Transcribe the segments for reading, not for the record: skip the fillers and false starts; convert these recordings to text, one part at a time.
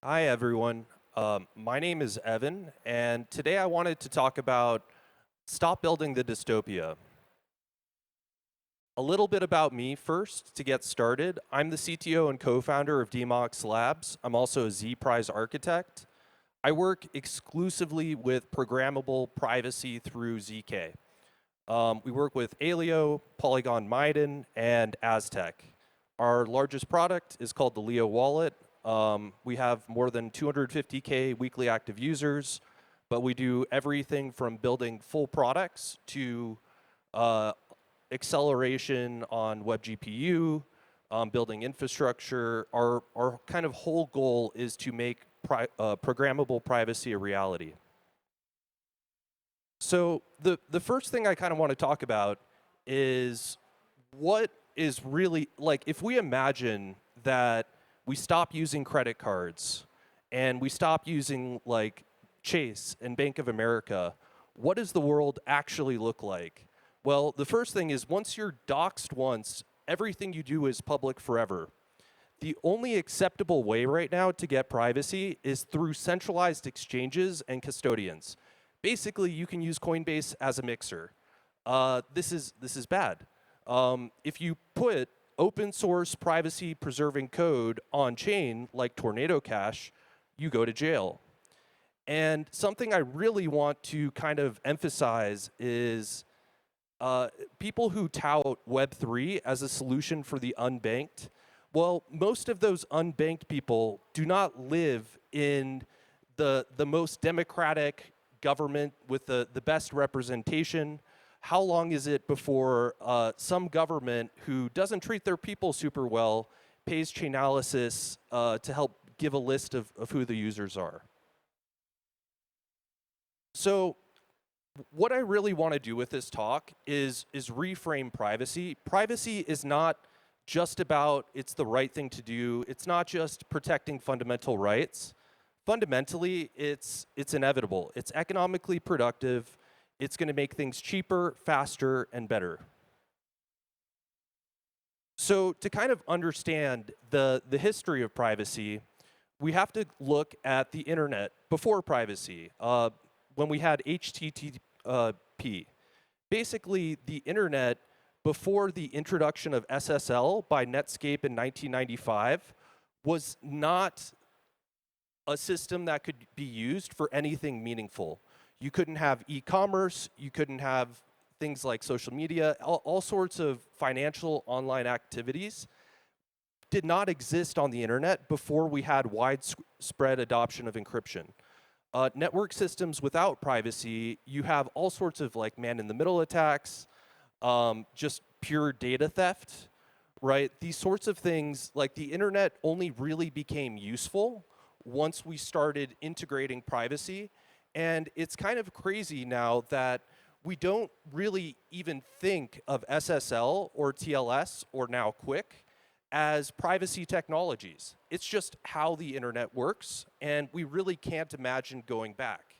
Hi, everyone. My name is Evan, and today I wanted to talk about stop building the dystopia. A little bit about me first to get started. I'm the CTO and co-founder of Demox Labs. I'm also a Z-Prize architect. I work exclusively with programmable privacy through ZK. We work with Alio, Polygon Maiden, and Aztec. Our largest product is called the Leo Wallet. We have more than 250K weekly active users, but we do everything from building full products to acceleration on WebGPU, building infrastructure. Our kind of whole goal is to make programmable privacy a reality. So the first thing I kind of want to talk about is what is really, like, if we imagine that we stop using credit cards and we stop using like Chase and Bank of America, what does the world actually look like? Well, the first thing is once you're doxxed once, everything you do is public forever. The only acceptable way right now to get privacy is through centralized exchanges and custodians. Basically, you can use Coinbase as a mixer. This is bad. If you put open source privacy preserving code on chain like Tornado Cash, you go to jail. And something I really want to kind of emphasize is people who tout Web3 as a solution for the unbanked. Well, most of those unbanked people do not live in the most democratic government with the best representation. How long is it before some government who doesn't treat their people super well pays Chainalysis to help give a list of who the users are? So what I really want to do with this talk is reframe privacy. Privacy is not just about it's the right thing to do. It's not just protecting fundamental rights. Fundamentally, it's inevitable. It's economically productive. It's going to make things cheaper, faster, and better. So to kind of understand the history of privacy, we have to look at the internet before privacy, when we had HTTP. Basically, the internet before the introduction of SSL by Netscape in 1995 was not a system that could be used for anything meaningful. You couldn't have e-commerce, you couldn't have things like social media, all sorts of financial online activities did not exist on the internet before we had widespread adoption of encryption. Network systems without privacy, you have all sorts of like man-in-the-middle attacks, just pure data theft, right? These sorts of things, like the internet only really became useful once we started integrating privacy. And it's kind of crazy now that we don't really even think of SSL or TLS or now Quick as privacy technologies. It's just how the internet works, and we really can't imagine going back.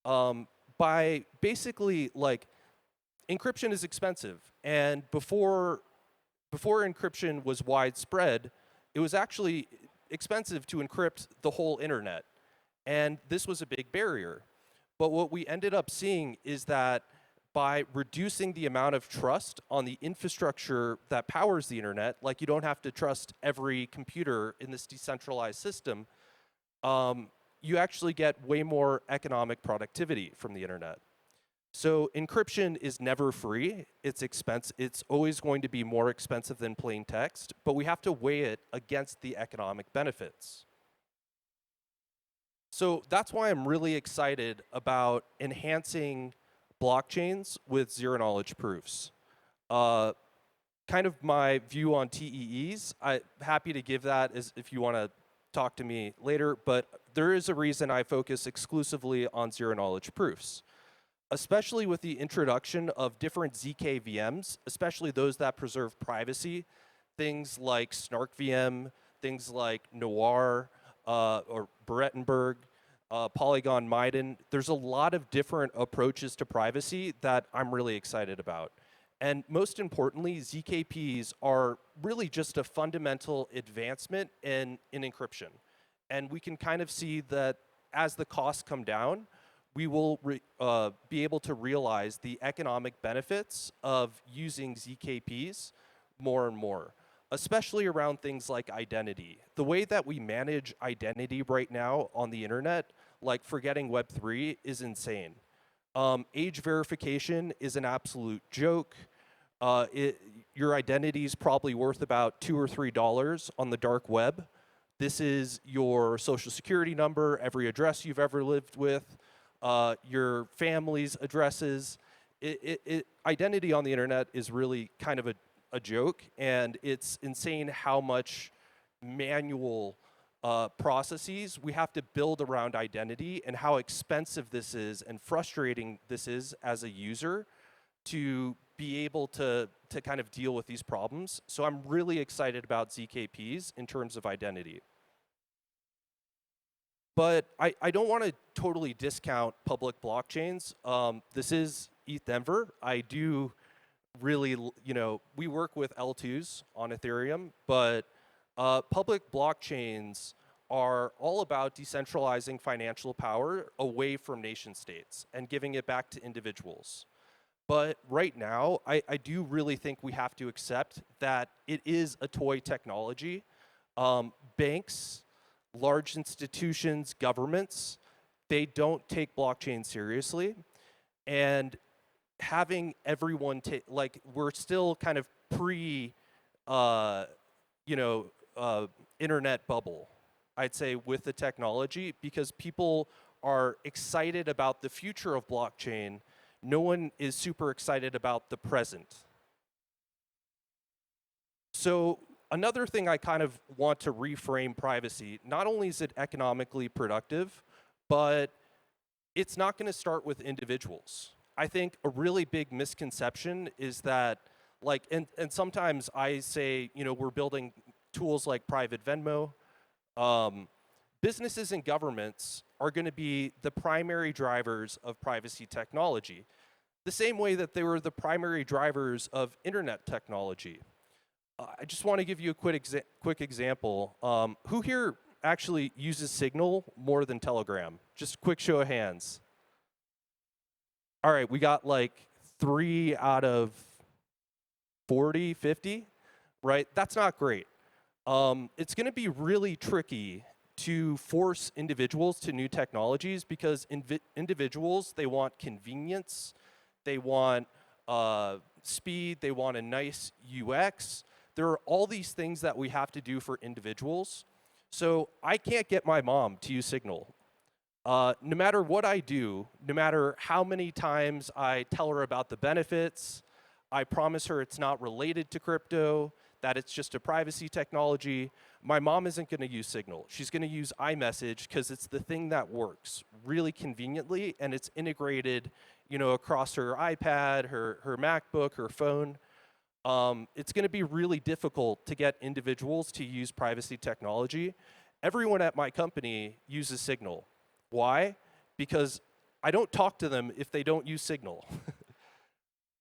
By basically, like, encryption is expensive, and before encryption was widespread, it was actually expensive to encrypt the whole internet. And this was a big barrier. But what we ended up seeing is that by reducing the amount of trust on the infrastructure that powers the internet, like you don't have to trust every computer in this decentralized system, you actually get way more economic productivity from the internet. So encryption is never free. It's expensive. It's always going to be more expensive than plain text, but we have to weigh it against the economic benefits. So that's why I'm really excited about enhancing blockchains with zero-knowledge proofs. Kind of my view on TEEs. I'm happy to give that if you want to talk to me later, but there is a reason I focus exclusively on zero-knowledge proofs, especially with the introduction of different ZK VMs, especially those that preserve privacy, things like SnarkVM, things like Noir, or Berettenberg, Polygon Maiden. There's a lot of different approaches to privacy that I'm really excited about. And most importantly, ZKPs are really just a fundamental advancement in encryption. And we can kind of see that as the costs come down, we will be able to realize the economic benefits of using ZKPs more and more, especially around things like identity. The way that we manage identity right now on the internet, like forgetting Web3, is insane. Age verification is an absolute joke. Your identity is probably worth about $2 or $3 on the dark web. This is your social security number, every address you've ever lived with, your family's addresses. Identity on the internet is really kind of a joke, and it's insane how much manual processes we have to build around identity and how expensive this is and frustrating this is as a user to be able to kind of deal with these problems. So I'm really excited about ZKPs in terms of identity. But I don't want to totally discount public blockchains. This is ETHDenver. I do really, we work with L2s on Ethereum, but public blockchains are all about decentralizing financial power away from nation states and giving it back to individuals. But right now, I do really think we have to accept that it is a toy technology. Banks, large institutions, governments, they don't take blockchain seriously. And having everyone take, like, we're still kind of internet bubble, I'd say, with the technology, because people are excited about the future of blockchain. No one is super excited about the present. So another thing I kind of want to reframe privacy, not only is it economically productive, but it's not going to start with individuals. I think a really big misconception is that, like, and sometimes I say, we're building tools like private Venmo. Businesses and governments are going to be the primary drivers of privacy technology, the same way that they were the primary drivers of internet technology. I just want to give you a quick example. Who here actually uses Signal more than Telegram? Just quick show of hands. All right, we got like 3 out of 40, 50, right? That's not great. It's going to be really tricky to force individuals to new technologies because individuals, they want convenience, they want speed, they want a nice UX. There are all these things that we have to do for individuals. So I can't get my mom to use Signal. No matter what I do, no matter how many times I tell her about the benefits, I promise her it's not related to crypto, that it's just a privacy technology, my mom isn't going to use Signal. She's going to use iMessage because it's the thing that works really conveniently, and it's integrated, across her iPad, her MacBook, her phone. It's going to be really difficult to get individuals to use privacy technology. Everyone at my company uses Signal. Why? Because I don't talk to them if they don't use Signal.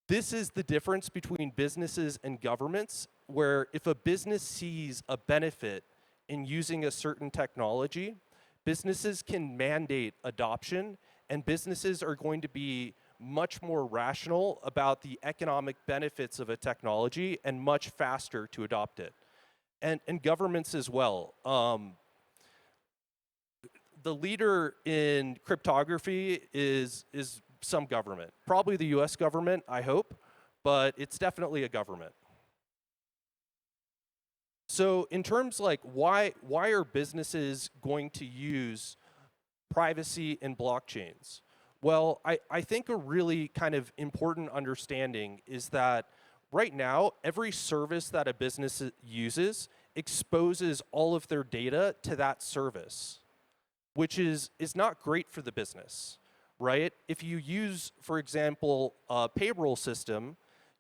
This is the difference between businesses and governments, where if a business sees a benefit in using a certain technology, businesses can mandate adoption, and businesses are going to be much more rational about the economic benefits of a technology and much faster to adopt it. And governments as well. The leader in cryptography is some government. Probably the US government, I hope, but it's definitely a government. So in terms like why are businesses going to use privacy in blockchains? Well, I think a really kind of important understanding is that right now, every service that a business uses exposes all of their data to that service, which is not great for the business, right? If you use, for example, a payroll system,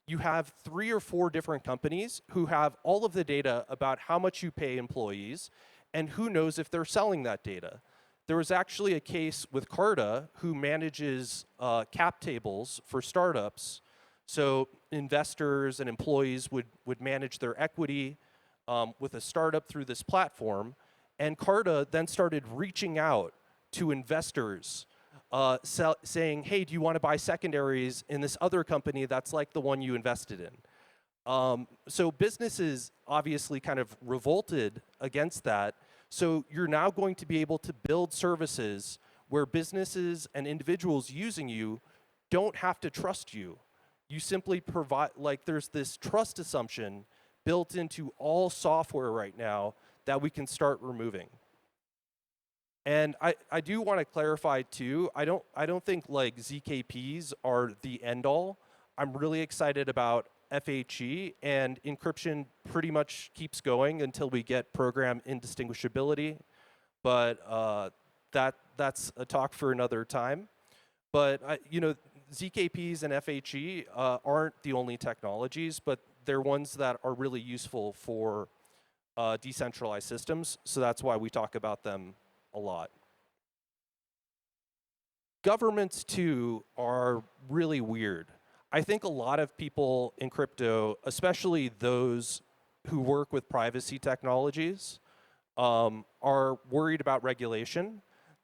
you have 3 or 4 different companies who have all of the data about how much you pay employees, and who knows if they're selling that data. There was actually a case with Carta, who manages cap tables for startups, So investors and employees would manage their equity with a startup through this platform. And Carta then started reaching out to investors saying, hey, do you want to buy secondaries in this other company that's like the one you invested in? So businesses obviously kind of revolted against that. So you're now going to be able to build services where businesses and individuals using you don't have to trust you. You simply provide, like there's this trust assumption built into all software right now that we can start removing. And I do want to clarify too, I don't think like ZKPs are the end all. I'm really excited about FHE, and encryption pretty much keeps going until we get program indistinguishability. But that's a talk for another time. But ZKPs and FHE aren't the only technologies, but they're ones that are really useful for decentralized systems. So that's why we talk about them a lot. Governments, too, are really weird. I think a lot of people in crypto, especially those who work with privacy technologies, are worried about regulation.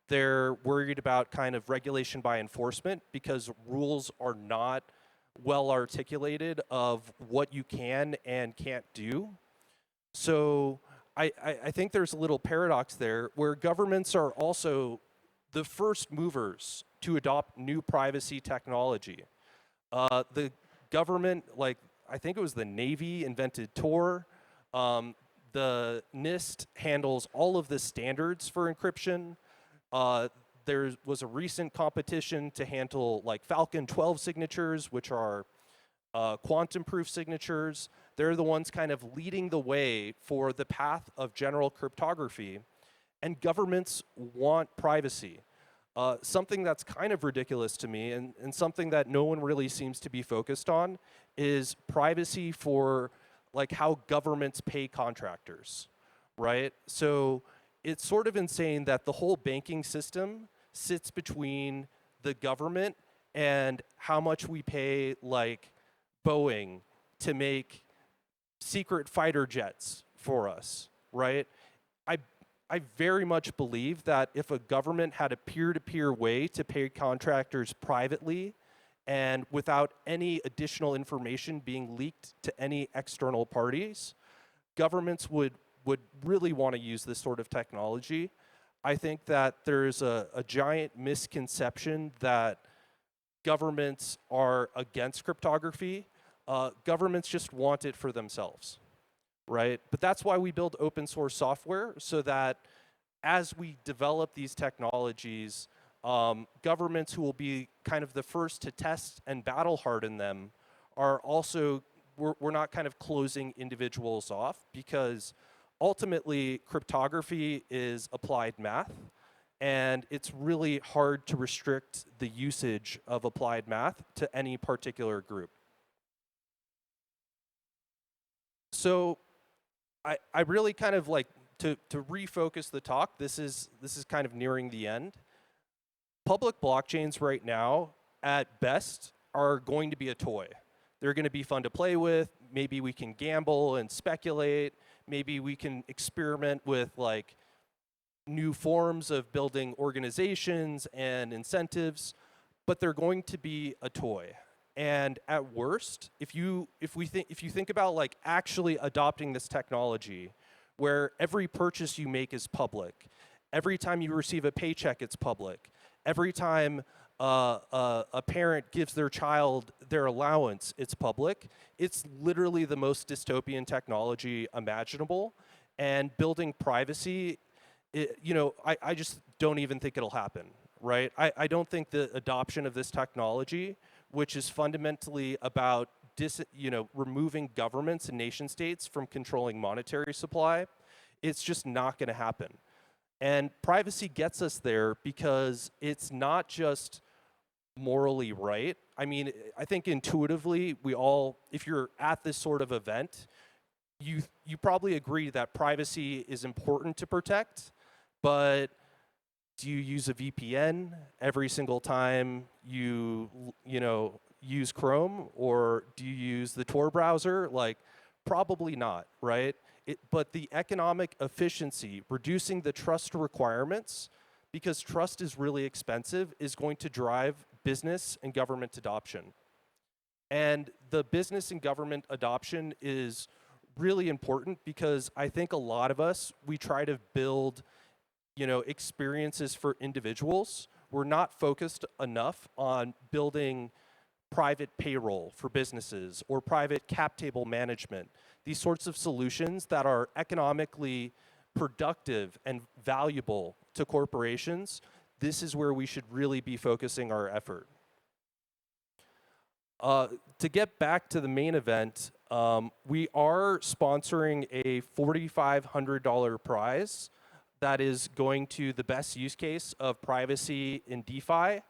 They're worried about kind of regulation by enforcement because rules are not well articulated of what you can and can't do. So I think there's a little paradox there where governments are also the first movers to adopt new privacy technology. The government, like I think it was the Navy, invented Tor. The NIST handles all of the standards for encryption. There was a recent competition to handle like Falcon 12 signatures, which are quantum-proof signatures. They're the ones kind of leading the way for the path of general cryptography. And governments want privacy. Something that's kind of ridiculous to me and something that no one really seems to be focused on is privacy for like how governments pay contractors, right? So it's sort of insane that the whole banking system sits between the government and how much we pay like Boeing to make secret fighter jets for us, right? I very much believe that if a government had a peer-to-peer way to pay contractors privately and without any additional information being leaked to any external parties, governments would really want to use this sort of technology. I think that there's a giant misconception that governments are against cryptography. Governments just want it for themselves, right? But that's why we build open source software, so that as we develop these technologies, governments who will be kind of the first to test and battle harden them are also, we're not kind of closing individuals off, because ultimately cryptography is applied math, and it's really hard to restrict the usage of applied math to any particular group. So I really kind of like to refocus the talk. This is kind of nearing the end. Public blockchains right now, at best, are going to be a toy. They're going to be fun to play with. Maybe we can gamble and speculate. Maybe we can experiment with like new forms of building organizations and incentives, but they're going to be a toy. And at worst, if you think about like actually adopting this technology, where every purchase you make is public, every time you receive a paycheck, it's public, every time a parent gives their child their allowance, it's public. It's literally the most dystopian technology imaginable. And building privacy, I just don't even think it'll happen, right? I don't think the adoption of this technology, which is fundamentally about removing governments and nation states from controlling monetary supply, it's just not going to happen. And privacy gets us there because it's not just morally right. I mean, I think intuitively, we all, if you're at this sort of event, you probably agree that privacy is important to protect, but do you use a VPN every single time you use Chrome or do you use the Tor browser? Like, probably not, right? But the economic efficiency, reducing the trust requirements, because trust is really expensive, is going to drive business and government adoption. And the business and government adoption is really important because I think a lot of us, we try to build, experiences for individuals. We're not focused enough on building private payroll for businesses or private cap table management. These sorts of solutions that are economically productive and valuable to corporations, this is where we should really be focusing our effort. To get back to the main event, we are sponsoring a $4,500 prize that is going to the best use case of privacy in DeFi.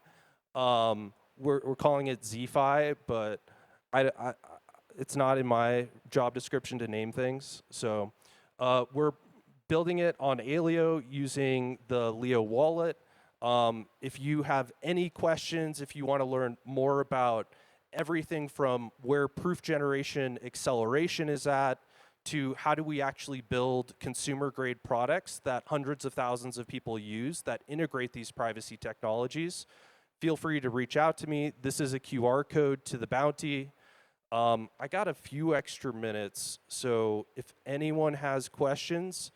We're calling it ZFi, but it's not in my job description to name things. So we're building it on Aleo using the Leo wallet. If you have any questions, if you want to learn more about everything from where proof generation acceleration is at, to how do we actually build consumer-grade products that hundreds of thousands of people use that integrate these privacy technologies, feel free to reach out to me. This is a QR code to the bounty. I got a few extra minutes, so if anyone has questions,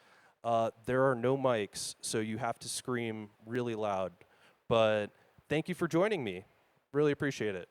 there are no mics, so you have to scream really loud. But thank you for joining me. Really appreciate it.